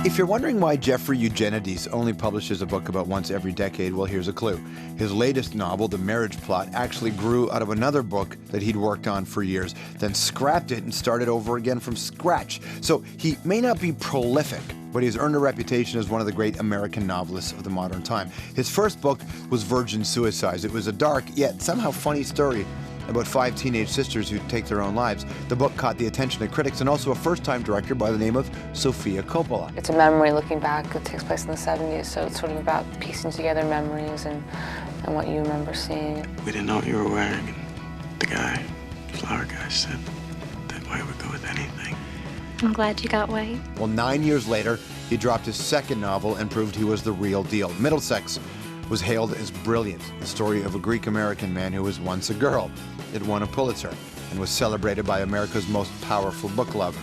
If you're wondering why Jeffrey Eugenides only publishes a book about once every decade, well, here's a clue. His latest novel, The Marriage Plot, actually grew out of another book that he'd worked on for years, then scrapped it and started over again from scratch. So he may not be prolific, but he's earned a reputation as one of the great American novelists of the modern time. His first book was Virgin Suicides. It was a dark, yet somehow funny story about 5 teenage sisters who take their own lives. The book caught the attention of critics and also a first-time director by the name of Sofia Coppola. It's a memory looking back. It takes place in the 70s, so it's sort of about piecing together memories and what you remember seeing. We didn't know what you were wearing, and the guy, flower guy, said that white would go with anything. I'm glad you got white. Well, 9 years later, he dropped his second novel and proved he was the real deal. Middlesex was hailed as brilliant, the story of a Greek-American man who was once a girl. It won a Pulitzer and was celebrated by America's most powerful book lover.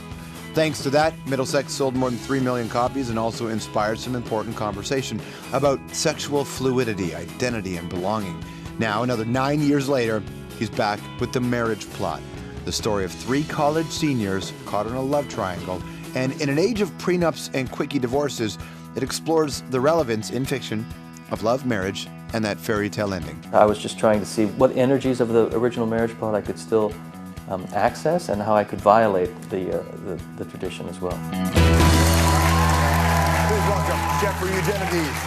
Thanks to that, Middlesex sold more than 3 million copies and also inspired some important conversation about sexual fluidity, identity, and belonging. Now, another 9 years later, he's back with The Marriage Plot, the story of 3 college seniors caught in a love triangle. And in an age of prenups and quickie divorces, it explores the relevance in fiction of love, marriage, and that fairy tale ending. I was just trying to see what energies of the original Marriage Plot I could still access and how I could violate the tradition as well. Please welcome Jeffrey Eugenides.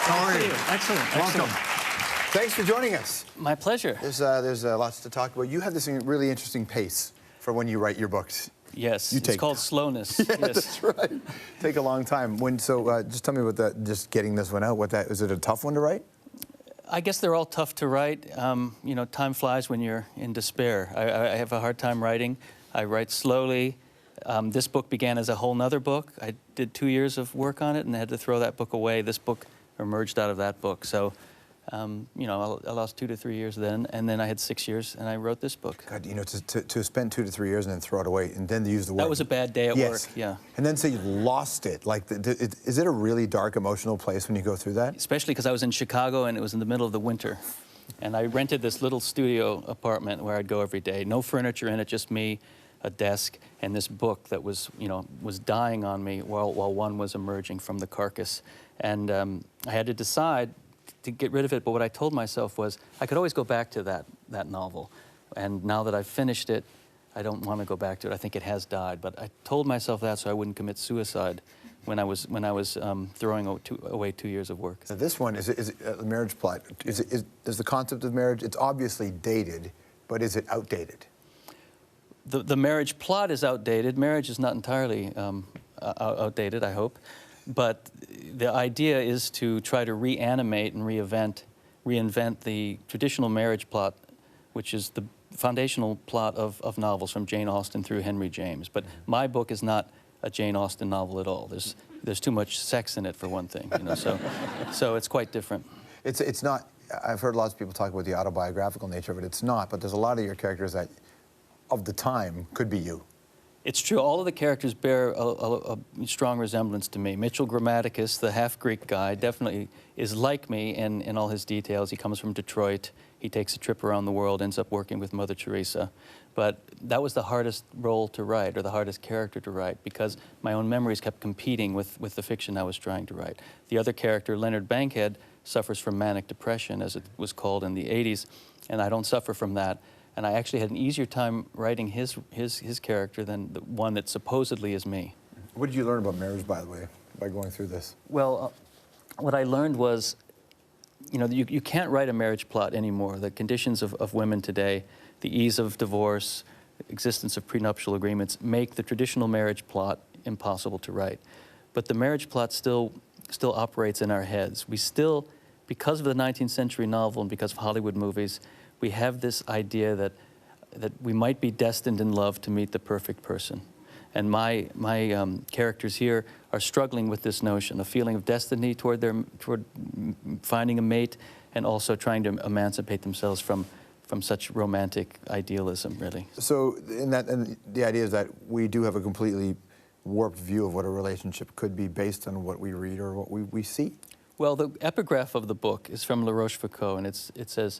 How are you? Excellent. Welcome. Thanks for joining us. My pleasure. There's lots to talk about. You have this really interesting pace for when you write your books. Yes, it's called slowness. Yeah, yes. That's right. Take a long time. Just tell me about that. Just getting this one out. Is it a tough one to write? I guess they're all tough to write. You know, time flies when you're in despair. I have a hard time writing. I write slowly. This book began as a whole nother book. I did 2 years of work on it and had to throw that book away. This book emerged out of that book. So, you know, I lost 2 to 3 years then, and then I had 6 years, and I wrote this book. God, you know, to spend 2 to 3 years and then throw it away, and then to use the word. That was a bad day at work, yeah. And then say you lost it. Like, is it a really dark, emotional place when you go through that? Especially because I was in Chicago, and it was in the middle of the winter. And I rented this little studio apartment where I'd go every day. No furniture in it, just me, a desk, and this book that was, you know, was dying on me while one was emerging from the carcass. And I had to decide to get rid of it, but what I told myself was I could always go back to that novel. And now that I've finished it, I don't want to go back to it. I think it has died. But I told myself that so I wouldn't commit suicide when I was throwing away 2 years of work. So this one is The Marriage Plot. Is the concept of marriage? It's obviously dated, but is it outdated? The marriage plot is outdated. Marriage is not entirely outdated, I hope. But the idea is to try to reanimate and reinvent the traditional marriage plot, which is the foundational plot of novels from Jane Austen through Henry James. But my book is not a Jane Austen novel at all. There's too much sex in it, for one thing, you know, so it's quite different. It's not. I've heard lots of people talk about the autobiographical nature of it. It's not, but there's a lot of your characters that, of the time, could be you. It's true. All of the characters bear a strong resemblance to me. Mitchell Grammaticus, the half-Greek guy, definitely is like me in all his details. He comes from Detroit. He takes a trip around the world, ends up working with Mother Teresa. But that was the hardest role to write, or the hardest character to write, because my own memories kept competing with the fiction I was trying to write. The other character, Leonard Bankhead, suffers from manic depression, as it was called in the 80s, and I don't suffer from that. And I actually had an easier time writing his character than the one that supposedly is me. What did you learn about marriage, by the way, by going through this? Well, what I learned was, you know, you can't write a marriage plot anymore. The conditions of women today, the ease of divorce, existence of prenuptial agreements, make the traditional marriage plot impossible to write. But the marriage plot still operates in our heads. We still, because of the 19th century novel and because of Hollywood movies, we have this idea that we might be destined in love to meet the perfect person. And my characters here are struggling with this notion, a feeling of destiny toward finding a mate, and also trying to emancipate themselves from such romantic idealism, really. So, and the idea is that we do have a completely warped view of what a relationship could be based on what we read or what we see. Well, the epigraph of the book is from La Rochefoucauld, and it says,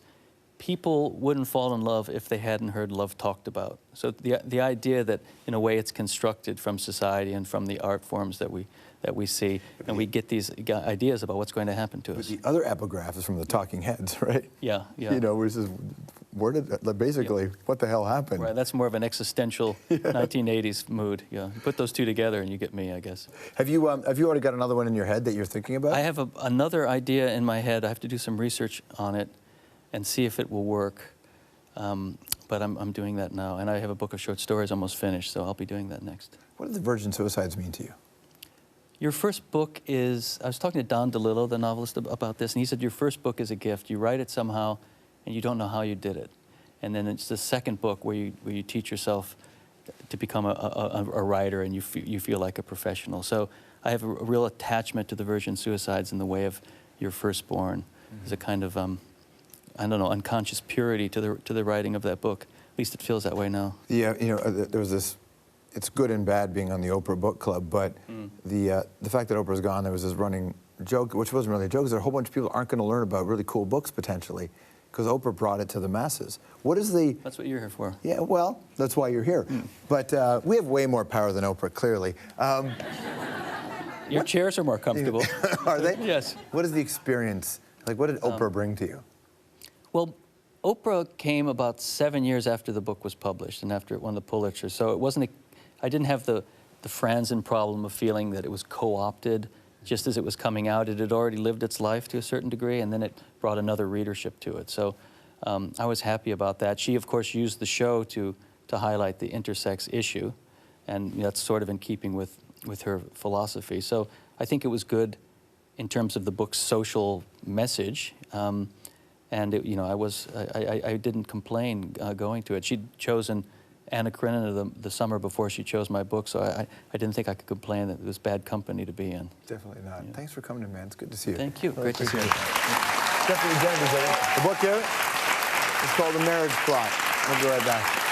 people wouldn't fall in love if they hadn't heard love talked about. So the idea that, in a way, it's constructed from society and from the art forms that we see, and we get these ideas about what's going to happen to us. But the other epigraph is from the Talking Heads, right? Yeah, yeah. You know, where it says, basically, what the hell happened? Right, that's more of an existential 1980s mood. Yeah, you put those two together and you get me, I guess. Have you already got another one in your head that you're thinking about? I have another idea in my head. I have to do some research on it and see if it will work. But I'm doing that now, and I have a book of short stories almost finished, so I'll be doing that next. What do the virgin suicides mean to you? Your first book is, I was talking to Don DeLillo, the novelist, about this, and he said your first book is a gift. You write it somehow, and you don't know how you did it. And then it's the second book where you teach yourself to become a writer, and you feel like a professional. So I have a real attachment to the virgin suicides in the way of your firstborn. There's a kind of, I don't know, unconscious purity to the writing of that book. At least it feels that way now. Yeah, you know, there was this. It's good and bad being on the Oprah book club, but the fact that Oprah's gone, there was this running joke, which wasn't really a joke, is that a whole bunch of people aren't going to learn about really cool books potentially, because Oprah brought it to the masses. What is the... That's what you're here for. Yeah, well, that's why you're here. But we have way more power than Oprah, clearly. Your chairs are more comfortable. Are they? Yes. What is the experience? Like, what did Oprah bring to you? Well, Oprah came about 7 years after the book was published and after it won the Pulitzer. So it wasn't I didn't have the Franzen problem of feeling that it was co-opted just as it was coming out. It had already lived its life to a certain degree, and then it brought another readership to it. So I was happy about that. She, of course, used the show to highlight the intersex issue, and that's sort of in keeping with her philosophy. So I think it was good in terms of the book's social message. And it, you know, I didn't complain going to it. She'd chosen Anna Karenina the summer before she chose my book, so I didn't think I could complain that it was bad company to be in. Definitely not. Yeah. Thanks for coming in, man. It's good to see you. Thank you. Great to see you. Definitely, the book here is called The Marriage Plot. We'll be right back.